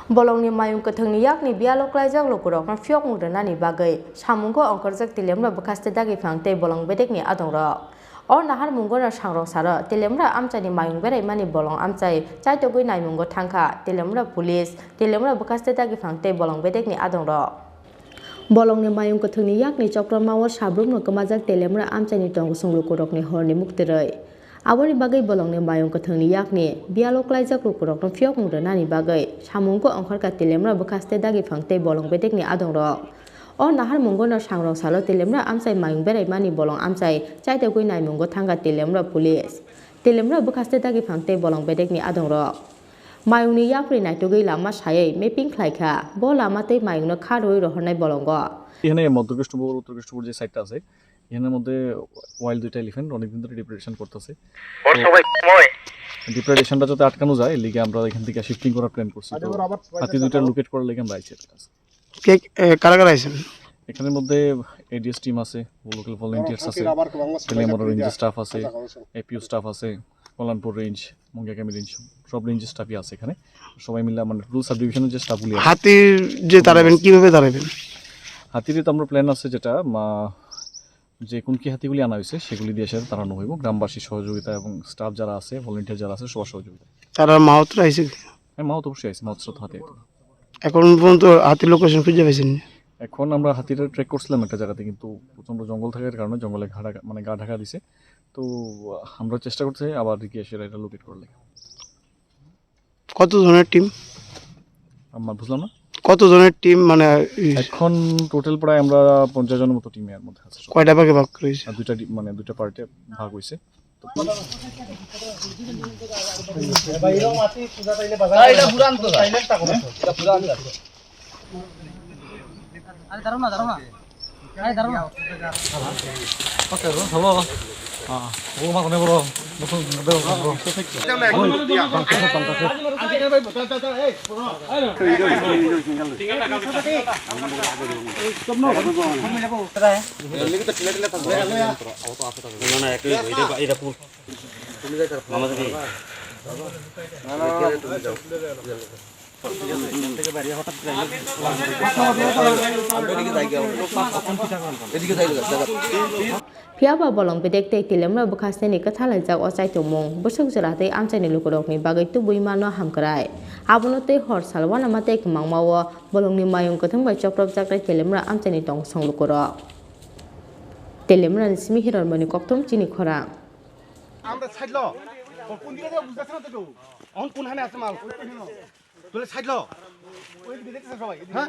Bolongni mayung kathangni yakni bialo klaijak lokurok na fyok mudana ni bagai Samungo wngkhorjak Teliamura Bwkhakste Dagiphang tei Bolong Bedek ni adongrok o nahar mungo na sangrok saro Teliamura amchani mayung berai mani Bolong amchai chaitogui naimungo thangkha Teliamura police Teliamura Bwkhakste Dagiphang tei Bolong Bedek ni adongrok Bolongni mayung kathangni yakni chokramao sabrumno kamajak Teliamura amchani tongusung lokurokni horni muktirei Aboni bagai Bolongni mayung kathangni yakni bialo klaijak lokurok no fyok mudana ni bagai Samungo wngkhorjak Teliamura Bwkhakste Dagiphang tei Bolong Bedek ni adongrok o nahar mungo no sangrok salo Teliamura amchai mayung berai mani Bolong amchai chaitogui naimungo thangkha Teliamura police Teliamura Bwkhakste Dagiphang tei Bolong Bedek ni adongrok mayungni yapri naitogui lama sayai mapping khlaikha bo lama tei mayungno kharoi rohornai bolongo এখানে মধ্য কৃষ্ণপুর উত্তর কৃষ্ণপুর যে সাইটটা আছে এখানের মধ্যে wild দুইটা elephant অনেকদিন ধরে ডিপ্রেডেশন করতেছে ডিপ্রেডেশনটা যাতে আটকানো যায় এই লিগে আমরা এখান থেকে শিফটিং করার প্ল্যান করছি তো হাতি দুইটা লোকেট করার লিগে আমরা আইছি কে কারা কারা আইছেন এখানের মধ্যে এডিএস টিম আছে লোকাল ভলান্টিয়ার্স আছে টেলিয়ামুরা রেঞ্জ স্টাফ আছে এপিও স্টাফ আছে কল্যাণপুর রেঞ্জ মঙ্গিয়াকামি রেঞ্জ সব রেঞ্জ স্টাফই আছে এখানে সবাই মিলে মানে রুল সাব ডিভিশনের যে স্টাফগুলি আছে হাতির যে দাঁড়াবেন কিভাবে দাঁড়াবেন হাতির তো আমরা প্ল্যান আছে যেটা যে কোন কি হাতিগুলি আনা হয়েছে সেগুলি দিয়ে সাথে তাড়ানো হইব গ্রামবাসীর সহযোগিতা এবং স্টাফ যারা আছে ভলান্টিয়ার যারা আছে সবার সহযোগিতা তারা মাহতরা আইছে হ্যাঁ মাহত অবশ্যই আছে মাহত তো হাতে এখন পর্যন্ত হাতির লোকেশন খুঁজে পাইছেন এখন আমরা হাতিটা ট্রেক করছিলাম একটা জায়গাতে কিন্তু প্রচণ্ড জঙ্গল থাকার কারণে জঙ্গলে মানে গা ঢাকা দিছে তো আমরা চেষ্টা করছি আবার দিকে এসে এটা লোকেট করলে কত জনের টিম আমরা বুঝলাম না কত জনের টিম মানে এখন টোটাল প্রায় আমরা 50 জনের মতো টিমের মধ্যে আছে কয়টা ভাগে ভাগ করেছে দুইটা মানে দুইটা পার্টে ভাগ হইছে Piaba Bolong Bedek tei Teliamura Bwkhakste ni kathalaijak o chaitomung busuk jora tei amchaini lokurokni bagai tubui mano hamkrai abono tei hor salwana ma tei mangmao Bolongni mayung kathang bai chokrapjak tei Teliamura amchaini tongsong lokurok Teliamura ni simi hirormani koktom CHINI KHORANG আমরা ছাইডলো কোন দিকে যাও বুঝছ না তো on কোন হানে আছে মাল তোলে ছাইডলো ওই দিকে দেখতেছ সবাই হ্যাঁ